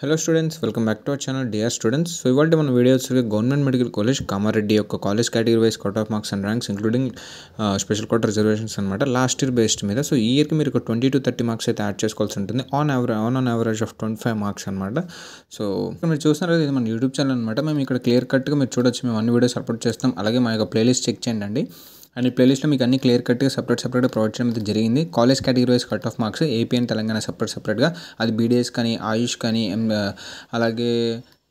Hello students, welcome back to our channel dear students. So ఇవాళ మన video వచ్చి government medical college Kamareddy యొక్క college category wise cut off marks and ranks including special quota reservations అనమాట last year based మీద. So ఈ ఇయర్కి మీరు 20 to 30 marks అయితే యాడ్ చేసుకోవాల్సి ఉంటుంది ఆన్ యావరేజ్ ఆఫ్ 25 మార్క్స్ అనమాట. సో మీరు చూస్తున్నారు కదా, ఇది మన యూట్యూబ్ ఛానల్ అనమాట. మేము ఇక్కడ క్లియర్ కట్గా మీరు చూడొచ్చు, మేము అన్ని వీడియోస్ అప్లోడ్ చేస్తాం. అలాగే మా యొక్క ప్లేలిస్ట్ చెక్ చేయండి అండ్ ఈ ప్లేలిస్ట్లో మీకు అన్ని క్లియర్ కట్గా సపరేట్గా ప్రొవైడ్ చేయడం అయితే జరిగింది. College category wise cut off marks AP and Telangana సపరేట్గా, అది బీడీఎస్ కానీ ఆయుష్ కానీ అలాగే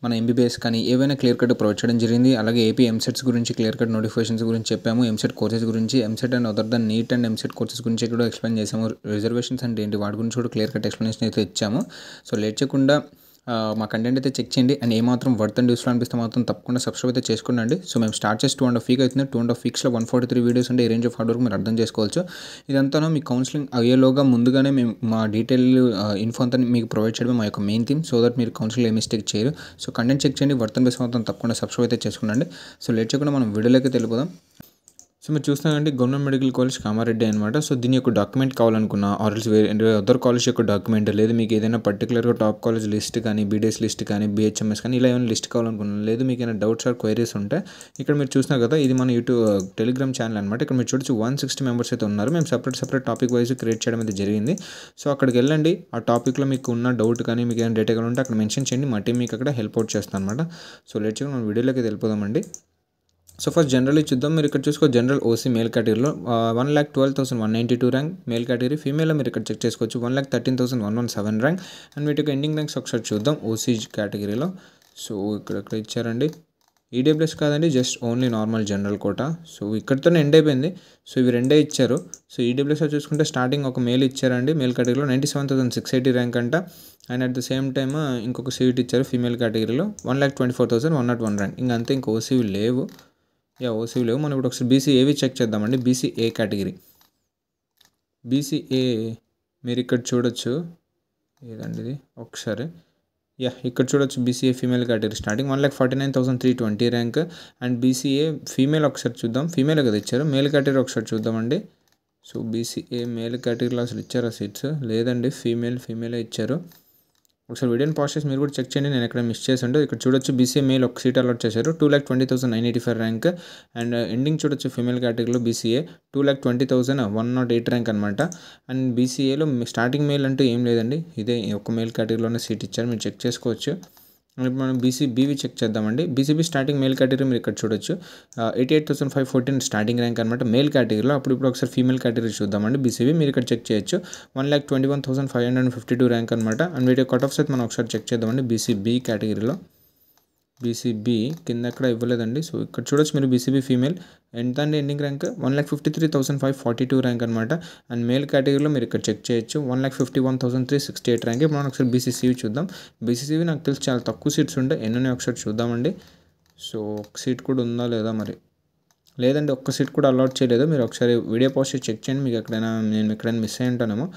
మన ఎంబీబీఎస్ కానీ ఏవైనా క్లియర్ కట్ ప్రొవైడ్ చేయడం జరిగింది. అలాగే ఏపీ ఎంసెట్స్ గురించి క్లియర్ కట్ నోటిఫికేషన్స్ గురించి చెప్పాము, ఎంసెట్ కోర్సెస్ గురించి, EAMCET and other than NEET and EAMCET courses గురించి కూడా ఎక్స్ప్లెయిన్ చేసాము. రిజర్వేషన్స్ అంటే ఏంటి వాటి గురించి కూడా క్లియర్ కట్ ఎక్స్ప్లెనేషన్ అయితే ఇచ్చాము. సో లేట్ చేయకుండా మా కంటెంట్ అయితే చెక్ చేయండి అండ్ ఏమాత్రం వర్త్ అండ్ యూస్ఫుల్ అనిపిస్తే మాత్రం తప్పకుండా సబ్స్క్రైబ్ అయితే చేసుకోండి. సో మేము స్టార్ట్ చేసి 2.5 వీక్ అవుతుంది. 2.5 వీక్స్లో 143 వీడియోస్ అంటే ఈ రేంజ్ ఆఫ్ హార్డ్ వర్క్ మీరు అర్థం చేసుకోవచ్చు. ఇదంతా మీ కౌన్సిలింగ్ అయ్యేలోగా ముందుగానే మేము మా డీటెయిల్ ఇన్ఫో అంతా మీకు ప్రొవైడ్ చేయడం మా యొక్క మెయిన్ థీమ్, సో దట్ మీరు కౌన్సిలింగ్ ఏ మిస్టేక్ చేయరు. సో కంటెంట్ చెక్ చేయండి, వర్త్ అనిపిస్తే మాత్రం తప్పకుండా సబ్స్క్రైబ్ అయితే చేసుకోండి. సో లేట్ చేయకుండా మనం వీడియోలోకి వెళ్ళిపోదాం. సో మీరు చూస్తున్నారంటే గవర్నమెంట్ మెడికల్ కాలేజ్ కామారెడ్డి అనమాట. సో దీని యొక్క డాక్యుమెంట్ కావాలనుకున్నా ఆర్ఎల్స్ అదర్ కాలేజ్ యొక్క డాక్యుమెంట్, లేదు మీకు ఏదైనా పర్టికులర్గా టాప్ కాలేజ్ లిస్ట్ కానీ బీడీఎస్ లిస్ట్ కానీ బీహెచ్ఎంఎస్ కానీ ఇలా ఏమైనా లిస్ట్ కావాలనుకున్నా, లేదు మీకు ఏమైనా డౌట్స్ ఆర్ క్వైరీస్ ఉంటే ఇక్కడ మీరు చూస్తున్నారు కదా, ఇది మన యూట్యూబ్ టెలిగ్రామ్ ఛానల్ అనమాట. ఇక్కడ మీరు చూడొచ్చు 160 మెంబర్స్ అయితే ఉన్నారు. మేము సపరేట్ టాపిక్ వైజ్ క్రియేట్ చేయడం అయితే జరిగింది. సో అక్కడికి వెళ్ళండి, ఆ టాపిక్లో మీకు ఉన్న డౌట్ కానీ మీకు ఏమైనా డేటా కానీ ఉంటే అక్కడ మెన్షన్ చేయండి, మా టీం మీకు అక్కడ హెల్ప్ అవుట్ చేస్తాను అనమాట. సో లేట్ చేయకుండా మనం వీడియోలోకి వెళ్ళిపోదామండి. సో ఫస్ట్ జనరల్ చూద్దాం. మీరు ఇక్కడ చూసుకో, జనరల్ ఓసీ మేల్ కేటగిరీలో 1,12,192 ర్యాంక్ మేల్ కేటగిరీ. ఫీమేల్లో మీరు ఇక్కడ చెక్ చేసుకోవచ్చు 1,13,117 ర్యాంక్. అండ్ వీటికి ఎండింగ్ ర్యాంక్స్ ఒకసారి చూద్దాం ఓసీ కేటగిరీలో. సో ఇక్కడ ఇచ్చారండి, ఈడబ్ల్యూఎస్ కాదండి, జస్ట్ ఓన్లీ నార్మల్ జనరల్ కోట. సో ఇక్కడితోనే ఎండ్ అయిపోయింది. సో ఇవి రెండే ఇచ్చారు. సో ఈడబ్ల్యూఎస్ చూసుకుంటే స్టార్టింగ్ ఒక మేల్ ఇచ్చారండి మేల్ కేటగిరీలో 97,680 ర్యాంక్ అంట. And at the same time ఇంకొక సీట్ ఇచ్చారు ఫీమేల్ కేటగిరీలో 1,24,101 ర్యాంక్. ఇంకంతే, ఇంక ఓసీవి లేవు. ఓసీవి లేవు. మనం ఇప్పుడు ఒకసారి బీసీఏవి చెక్ చేద్దామండి. బీసీఏ కేటగిరీ, బీసీఏ మీరు ఇక్కడ చూడొచ్చు, ఏదండి ఇది ఒకసారి, ఇక్కడ చూడొచ్చు BCA female category starting 1,49,320 rank. And BCA female ఒకసారి చూద్దాం, ఫీమేల్ కదా ఇచ్చారు. మేల్ కేటగిరీ ఒకసారి చూద్దామండి. సో బీసీఏ మేల్ కేటగిరీలో అసలు ఇచ్చారా సీట్స్? లేదండి, ఫీమేలే ఇచ్చారు. ఒకసారి వీడియోని పాస్ చేసి మీరు కూడా చెక్ చేయండి, నేను ఎక్కడ మిస్ చేసి ఉంటే. ఇక్కడ చూడొచ్చు బీసీఏ మేల్ ఒక సీట్ అలాట్ చేశారు 2,20,985 ర్యాంక్. అండ్ ఎండింగ్ చూడొచ్చు ఫీమేల్ కేటగిరీలో బీసీఏ 2,20,108 ర్యాంక్ అనమాట. అండ్ బీసీఏలో స్టార్టింగ్ మేల్ అంటూ ఏం లేదండి, ఇదే ఒక మేల్ కేటగిరీలోనే సీట్ ఇచ్చారు, మీరు చెక్ చేసుకోవచ్చు. ఇప్పుడు మనం బీసీబీవి చెక్ చేద్దామండి. బీసీబీ స్టార్టింగ్ మేల్ కేటగిరీ మీరు ఇక్కడ చూడొచ్చు 88,514 స్టార్టింగ్ ర్యాంక్ అనమాట మేల్ కేటగిరీలో. ఇప్పుడు ఒకసారి ఫీమేల్ కేటగిరీ చూద్దామండి. బీసీబీ మీరు ఇక్కడ చెక్ చేయొచ్చు 1,21,552 ర్యాంక్ అనమాట. And video cut off set మనం ఒకసారి చెక్ చేద్దామండి. బీసీబీ కేటగిరీలో బీసీబీ కింద ఎక్కడ ఇవ్వలేదండి. సో ఇక్కడ చూడొచ్చు మీరు బీసీబీ ఫీమేల్ ఎంత అండి ఎండింగ్ ర్యాంక్ 1,53,542 ర్యాంక్ అనమాట. అండ్ మేల్ కేటగిరీలో మీరు ఇక్కడ చెక్ చేయొచ్చు 1,51,368 ర్యాంక్. ఇప్పుడు మనం ఒకసారి బీసీసీవి చూద్దాం. బీసీసీవి నాకు తెలిసి చాలా తక్కువ సీట్స్ ఉంటాయి, ఎన్నో ఒకసారి చూద్దామండి. సో ఒక సీట్ కూడా ఉందా లేదా మరి, లేదండి ఒక్క సీట్ కూడా అలాట్ చేయలేదు. మీరు ఒకసారి వీడియో పాస్ చేసి చెక్ చేయండి, మీకు నేను ఎక్కడైనా మిస్ అయ్యి ఉంటానేమో.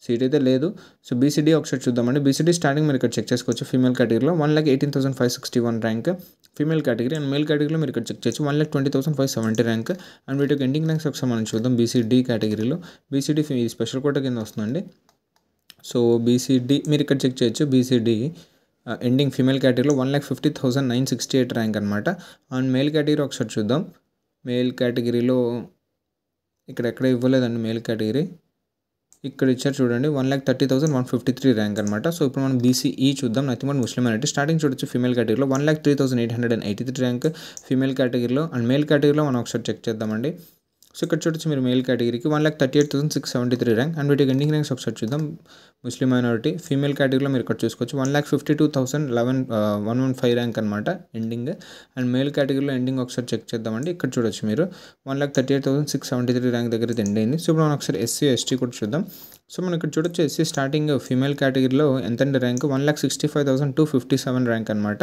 సీట్ అయితే లేదు. సో బీసీడీ ఒకసారి చూద్దామండి. బీసీడీ స్టార్టింగ్ మీరు ఇక్కడ చెక్ చేసుకోవచ్చు ఫీమేల్ కేటగిరీలో 1,18,561 rank female category. And male కేటగిరీలో మీరు ఇక్కడ చెక్ చేయొచ్చు 1,20,570 ర్యాంక్. అండ్ వీటికి ఎండింగ్ ర్యాంక్స్ ఒకసారి మనం చూద్దాం. బీసీడీ కేటగిరీలో బీసీడీ స్పెషల్ కోట కింద వస్తుందండి. సో బీసీడీ మీరు ఇక్కడ చెక్ చేయొచ్చు. బీసీడీ ఎండింగ్ ఫీమేల్ కేటగిరీలో 1,50,968 ర్యాంక్ అనమాట. అండ్ మేల్ కేటగిరీ ఒకసారి చూద్దాం. మేల్ కేటగిరీలో ఇక్కడ ఇవ్వలేదండి మేల్ కేటగిరీ, ఇక్కడ ఇచ్చారు చూడండి 1,30,153 ర్యాంక్ అనమాట. సో ఇప్పుడు మనం బీసీఈ చూద్దాం. Nothing but Muslim minority. Starting చూడొచ్చు ఫీమేల్ కేటగిరీలో 1,03,883 ర్యాంక్ ఫీమేల్ కేటగిరీలో. అండ్ మేల్ కేటగిరీలో మనం ఒకసారి చెక్ చేద్దామండి. సో ఇక్కడ చూడొచ్చు మీరు మేల్ కేటగిరీకి 1,38,673 ర్యాంక్. అండ్ వీటికి ఎండింగ్ ర్యాంక్స్ ఒకసారి చూద్దాం. ముస్లిం మైనారిటీ ఫీమేల్ కేటగిరీలో మీరు ఇక్కడ చూసుకోవచ్చు 1,52,115 ర్యాంక్ అనమాట ఎండింగ్. అండ్ మేల్ కేటగిరీలో ఎండింగ్ ఒకసారి చెక్ చేద్దామండి. ఇక్కడ చూడొచ్చు మీరు 1,38,673 ర్యాంక్ దగ్గర ఎండ్ అయింది. సో ఇప్పుడు మనం ఒకసారి ఎస్సీ ఎస్టీ కూడా చూద్దాం. సో మనం ఇక్కడ చూడొచ్చు ఎస్సీ స్టార్టింగ్ ఫీమేల్ కేటగిరీలో ఎంతంటే ర్యాంక్ 1,65,257 ర్యాంక్ అనమాట.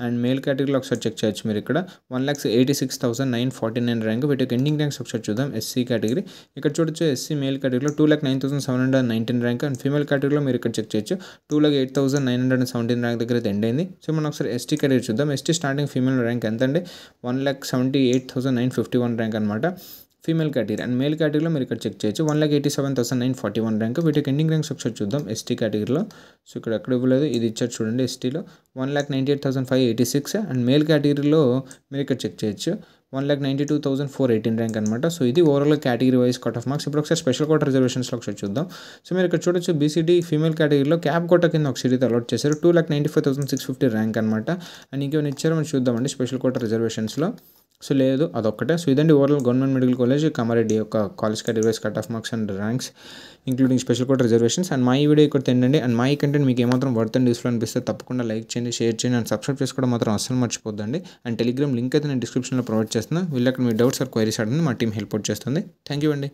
అండ్ మేల్ కేటగిరీలో ఒకసారి చెక్ చేయొచ్చు మీరు ఇక్కడ 1,86,949 ర్యాంక్. వీటికి ఎండింగ్ ర్యాంక్స్ ఒకసారి చూద్దాం. ఎస్సీ కేటగిరీ ఇక్కడ చూడొచ్చు ఎస్సీ మేల్ కేటగిరీలో 2,09,719 ర్యాంక్. అండ్ ఫీమేల్ కేటగిరీలో మీరు ఇక్కడ చెక్ చేయొచ్చు 2,08,917 ర్యాంక్ దగ్గర ఎండ్ అయింది. సో మనం ఒకసారి ఎస్టీ కేటగిరీ చూద్దాం. ఎస్టీ స్టార్టింగ్ ఫీమేల్ ర్యాంక్ ఎంత అండి 1,78,951 ర్యాంక్ అనమాట. ఫీమేల్ కేటగిరీ అండ్ మేల్ కేటగిరీలో మీరు ఇక్కడ చెక్ చేయొచ్చు 1,87,941 ర్యాంక్. వీటికి ఎండింగ్ ర్యాంక్స్ ఒకసారి చూద్దాం. ఎస్టీ కేటగిరీలో సో ఇక్కడ ఎక్కడ ఇవ్వలేదు, ఇది ఇచ్చారు చూడండి. ఎస్టీలో 1,98,586 అండ్ మేల్ కేటగిరీలో మీరు ఇక్కడ చెక్ చేయొచ్చు 1,92,418 ర్యాంక్ అనమాట. సో ఇది overall category wise cut off marks. ఇప్పుడు ఒకసారి స్పెషల్ కోటా రిజర్వేషన్స్లో ఒకసారి చూద్దాం. సో మీరు ఇక్కడ చూడొచ్చు బీసీడీ ఫీమేల్ కేటగిరీలో క్యాప్ కోటా కింద ఒక సీట్ అలాట్ చేశారు. 2,95,650 ర్యాంక్ అనమాట. అండ్ ఇంకేమైనా ఇచ్చారో మనం చూద్దామండి స్పెషల్ కోటా రిజర్వేషన్స్లో. సో లేదు, అదొక్కటే. సో ఇదండి overall government medical college Kamareddy యొక్క college category wise cut off marks and ranks including special quota reservations. And మా ఈ వీడియో ఇక్కడ తిండండి. అండ్ మా ఈ కంటెంట్ మీకు ఏమాత్రం వర్త్ అండ్ యూస్ఫుల్ అనిపిస్తే తప్పకుండా లైక్ చేయండి, షేర్ చేయండి అండ్ సబ్స్క్రైబ్ చేసుకోవడం మాత్రం అస్సలు మర్చిపోద్దండి. అండ్ టెలిగ్రామ్ లింక్ అయితే నేను డిస్క్రిప్షన్లో ప్రొవైడ్ చేస్తున్నాను. వీళ్ళు అక్కడ మీ డౌట్స్ ఆర్ క్వైరీస్ అడగండి, మా టీం హెల్ప్ అవుట్ చేస్తుంది. థ్యాంక్ యూ అండి.